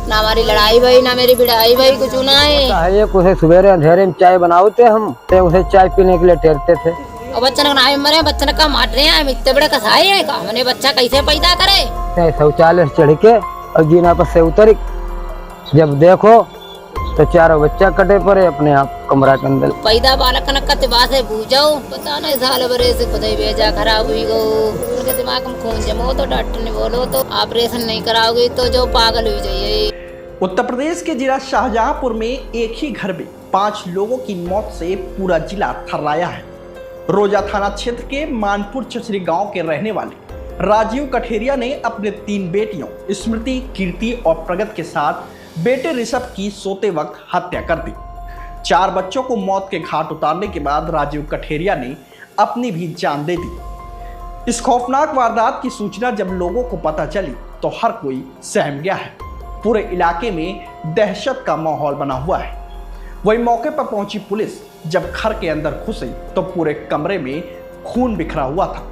ना हमारी लड़ाई भाई ना मेरी भिड़ाई भाई कुछ ना है। ये कुछ सवेरे अंधेरे में चाय बनाते हम ते उसे चाय पीने के लिए ठहरते थे। और बच्चन का नाम मरे बच्चन का मार रहे हैं इतने बड़े कसाई है का मैंने बच्चा कैसे पैदा करे। शौचालय से चढ़ के और जीना पर से उतर जब देखो तो चारों बच्चा कटे पड़े अपने आप कमरा के अंदर। पैदा बालक कतबा से बूझाओ पता नहीं साल भरे से खुद ही भेजा खराब हुई गो उनके दिमाग में खून जमो तो डॉक्टर ने बोलो तो ऑपरेशन नहीं कराओगे तो जो पागल हुई जाइए। उत्तर प्रदेश के जिला शाहजहांपुर में एक ही घर में 5 लोगों की मौत से पूरा जिला थर्राया है। रोजा थाना क्षेत्र के मानपुर चचरी गांव के रहने वाले राजीव कठेरिया ने अपने 3 बेटियों स्मृति, कीर्ति और प्रगत के साथ बेटे ऋषभ की सोते वक्त हत्या कर दी। 4 बच्चों को मौत के घाट उतारने के बाद राजीव कठेरिया ने अपनी भी जान दे दी। इस खौफनाक वारदात की सूचना जब लोगों को पता चली तो हर कोई सहम गया है। पूरे इलाके में दहशत का माहौल बना हुआ है। वही मौके पर पहुंची पुलिस जब घर के अंदर घुसी तो पूरे कमरे में खून बिखरा हुआ था।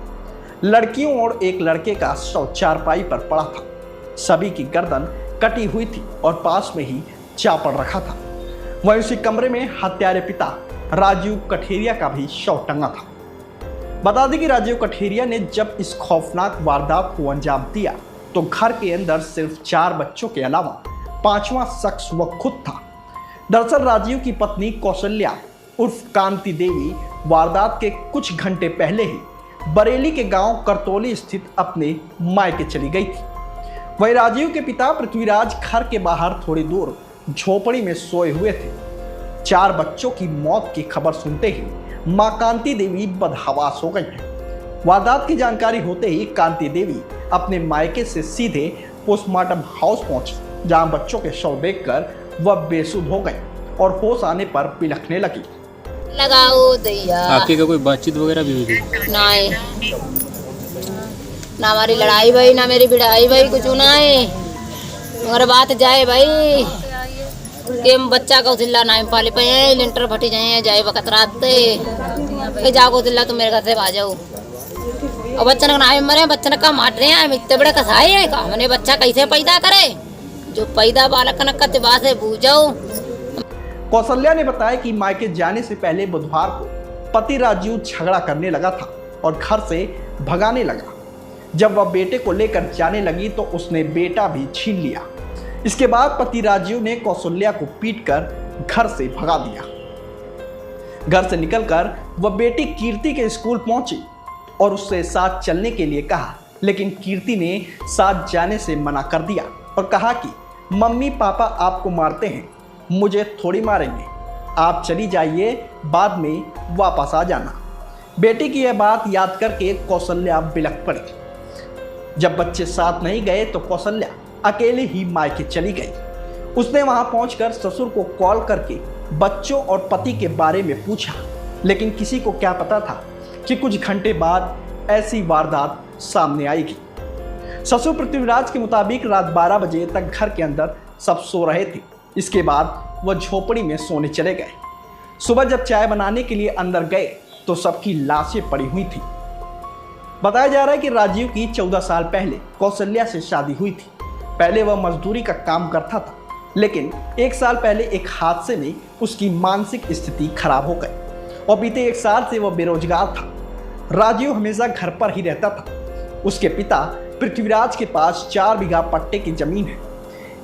लड़कियों और एक लड़के का शव चारपाई पर पड़ा था। सभी की गर्दन कटी हुई थी और पास में ही चापड़ रखा था। वहीं उसी कमरे में हत्यारे पिता राजीव कठेरिया का भी शव टंगा था। बता दें कि राजीव कठेरिया ने जब इस खौफनाक वारदात को अंजाम दिया तो घर के अंदर सिर्फ 4 बच्चों के अलावा 5वां शख्स वह खुद था। दरअसल राजीव की पत्नी कौशल्या उर्फ कांति देवी वारदात के कुछ घंटे पहले ही बरेली के गांव करतौली स्थित अपने मायके चली गई थी। वहीं राजीव के पिता पृथ्वीराज घर के बाहर थोड़ी दूर झोपड़ी में सोए हुए थे। 4 बच्चों की मौत की खबर सुनते ही मां कांति देवी बदहवास हो गई हैं। वारदात की जानकारी होते ही कांति देवी अपने मायके से सीधे पोस्टमार्टम हाउस पहुंची, जहां बच्चों के शव देखकर वह बेसुध हो गई और होश आने पर बिलखने लगी। लगाओ दैया आपके का कोई बातचीत वगैरह भी हुई थी? ना हमारी लड़ाई भाई ना मेरी भिड़ाई भाई कुछ ना है। मगर बात जाए भाई के बच्चा का उसिल्ला नाम पाले पे हैं लिंटर फटी जाए वक्त रात पे जागो उसिल्ला तो मेरे घर से आ जाओ। और बच्चन का नाम मरे बच्चन का मार रहे हैं इतने बड़े कसाई है का मैंने बच्चा कैसे पैदा करे जो पैदा बालक कतबा से बूझाओ। कौशल्या ने बताया कि मायके जाने से पहले बुधवार को पति राजीव झगड़ा करने लगा था और घर से भगाने लगा। जब वह बेटे को लेकर जाने लगी तो उसने बेटा भी छीन लिया। इसके बाद पति राजीव ने कौशल्या को पीटकर घर से भगा दिया। घर से निकलकर वह बेटी कीर्ति के स्कूल पहुंची और उससे साथ चलने के लिए कहा, लेकिन कीर्ति ने साथ जाने से मना कर दिया और कहा कि मम्मी पापा आपको मारते हैं, मुझे थोड़ी मारेंगे, आप चली जाइए, बाद में वापस आ जाना। बेटी की यह बात याद करके कौशल्या बिलख पड़ी। जब बच्चे साथ नहीं गए तो कौशल्या अकेले ही मायके चली गई। उसने वहां पहुंचकर ससुर को कॉल करके बच्चों और पति के बारे में पूछा, लेकिन किसी को क्या पता था कि कुछ घंटे बाद ऐसी वारदात सामने आएगी। ससुर पृथ्वीराज के मुताबिक रात 12 बजे तक घर के अंदर सब सो रहे थे। इसके बाद वह झोपड़ी में सोने चले गए। सुबह जब चाय बनाने के लिए अंदर गए तो सबकी लाशें पड़ी हुई थी। बताया जा रहा है कि राजीव की 14 साल पहले कौशल्या से शादी हुई थी। पहले वह मजदूरी का काम करता था, लेकिन 1 साल पहले एक हादसे में उसकी मानसिक स्थिति खराब हो गई और बीते 1 साल से वह बेरोजगार था। राजीव हमेशा घर पर ही रहता था। उसके पिता पृथ्वीराज के पास 4 बीघा पट्टे की जमीन है।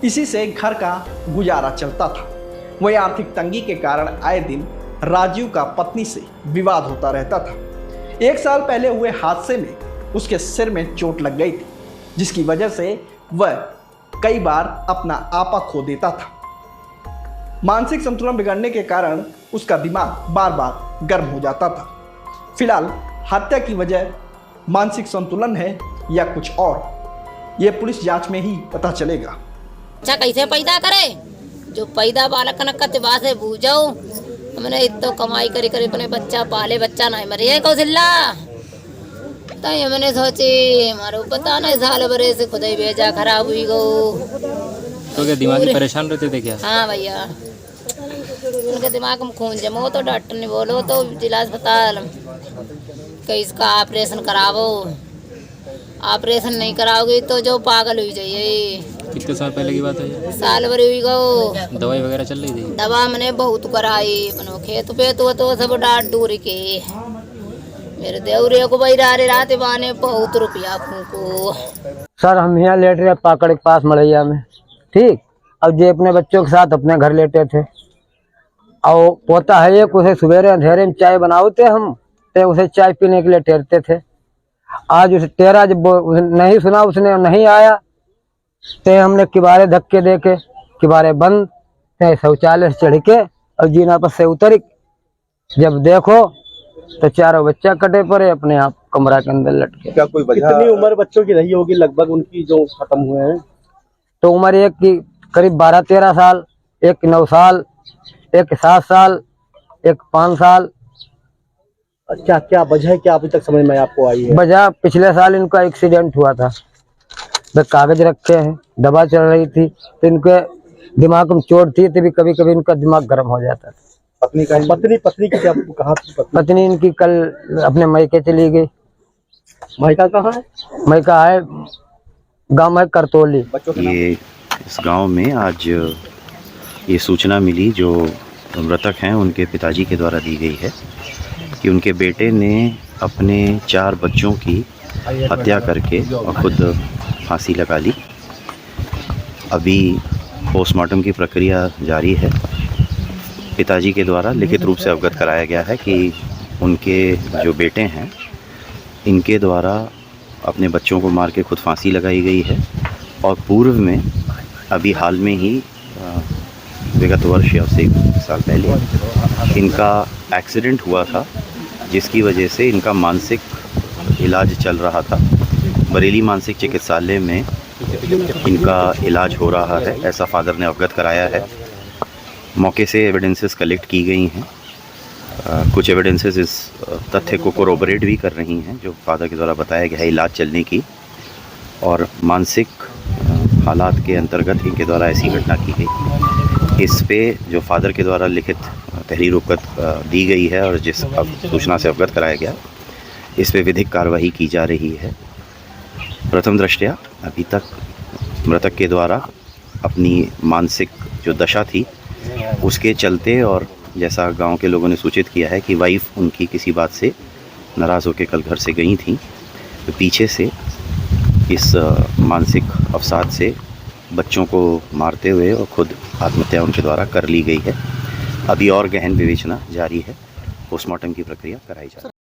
इसी से घर का गुजारा चलता था। वही आर्थिक तंगी के कारण आए दिन राजीव का पत्नी से विवाद होता रहता था। 1 साल पहले हुए हादसे में उसके सिर में चोट लग गई थी, जिसकी वजह से वह कई बार अपना आपा खो देता था। मानसिक संतुलन बिगड़ने के कारण उसका दिमाग बार बार गर्म हो जाता था। फिलहाल हत्या की वजह मानसिक संतुलन है या कुछ और, यह पुलिस जांच में ही पता चलेगा। बच्चा कैसे पैदा करे जो पैदा बालक कतबा से बूझाओ। हमने इतो कमाई करी करी अपने बच्चा पाले, बच्चा नहीं मरे कौशल्या तो मैंने सोची मारो पता नहीं साल भरे से खुद ही भेजा खराब हुई गो। तो क्या दिमागी परेशान रहते थे क्या? हाँ भैया, उनके दिमाग में खून जमो तो डॉक्टर ने बोलो तो जिला अस्पताल कि इसका ऑपरेशन करावो, ऑपरेशन नहीं कराओगे तो जो पागल हुई जाइए। कितने साल पहले की बात है ये? साल भर हुई गो। दवाई वगैरह चल रही थी? दवा मैंने बहुत कराई अपनो खेत पे तो सब डाट डूर के मेरे देवरे को बैरा रे रात बाने बहुत रुपया फूको। सर हम यहाँ लेट रहे पाकड़ के पास मड़ैया में, ठीक। अब जे अपने बच्चों के साथ अपने घर लेटे थे और पोता है एक, उसे सवेरे अंधेरे में चाय बनाते हम तो उसे चाय पीने के लिए ठहरते थे। आज उसे तेरा जब नहीं सुना उसने नहीं आया तो हमने किबारे धक्के दे के किबारे बंद शौचालय से चढ़ के और जीना पर से उतर, जब देखो तो चारों बच्चा कटे पड़े अपने आप कमरा के अंदर लटके। क्या कोई वजह? कितनी उम्र बच्चों की रही होगी लगभग उनकी जो खत्म हुए हैं? तो उम्र एक की करीब 12-13 साल, एक 9 साल, एक 7 साल, एक 5 साल। अच्छा, क्या वजह है, क्या अभी तक समझ में आपको आई है? वजह पिछले साल इनका एक्सीडेंट हुआ था, वे कागज रखे हैं, दवा चल रही थी तो इनके दिमाग में चोट थी, तभी कभी कभी इनका दिमाग गर्म हो जाता था। पत्नी की क्या कहाँ थी पत्नी इनकी कल अपने मायके चली गई। मायका कहाँ है? मायका है गाँव है करतौली। ये इस गांव में आज ये सूचना मिली जो मृतक हैं उनके पिताजी के द्वारा दी गई है कि उनके बेटे ने अपने 4 बच्चों की हत्या करके और खुद फांसी लगा ली। अभी पोस्टमार्टम की प्रक्रिया जारी है। पिताजी के द्वारा लिखित रूप से अवगत कराया गया है कि उनके जो बेटे हैं इनके द्वारा अपने बच्चों को मार के खुद फांसी लगाई गई है और पूर्व में अभी हाल में ही विगत वर्ष या उससे 1 साल पहले इनका एक्सीडेंट हुआ था जिसकी वजह से इनका मानसिक इलाज चल रहा था। बरेली मानसिक चिकित्सालय में इनका इलाज हो रहा है, ऐसा फादर ने अवगत कराया है। मौके से एविडेंसेस कलेक्ट की गई हैं। कुछ एविडेंसेस इस तथ्य को कोरोबरेट भी कर रही हैं जो फादर के द्वारा बताया गया है इलाज चलने की, और मानसिक हालात के अंतर्गत इनके द्वारा ऐसी घटना की गई। इस पे जो फादर के द्वारा लिखित तहरीर उपगत दी गई है और जिस सूचना से अवगत कराया गया, इस पे विधिक कार्रवाई की जा रही है। प्रथम दृष्टया अभी तक मृतक के द्वारा अपनी मानसिक जो दशा थी उसके चलते, और जैसा गांव के लोगों ने सूचित किया है कि वाइफ उनकी किसी बात से नाराज़ होकर कल घर से गई थी, तो पीछे से इस मानसिक अवसाद से बच्चों को मारते हुए और खुद आत्महत्या उनके द्वारा कर ली गई है। अभी और गहन विवेचना जारी है, पोस्टमार्टम की प्रक्रिया कराई जा रही है।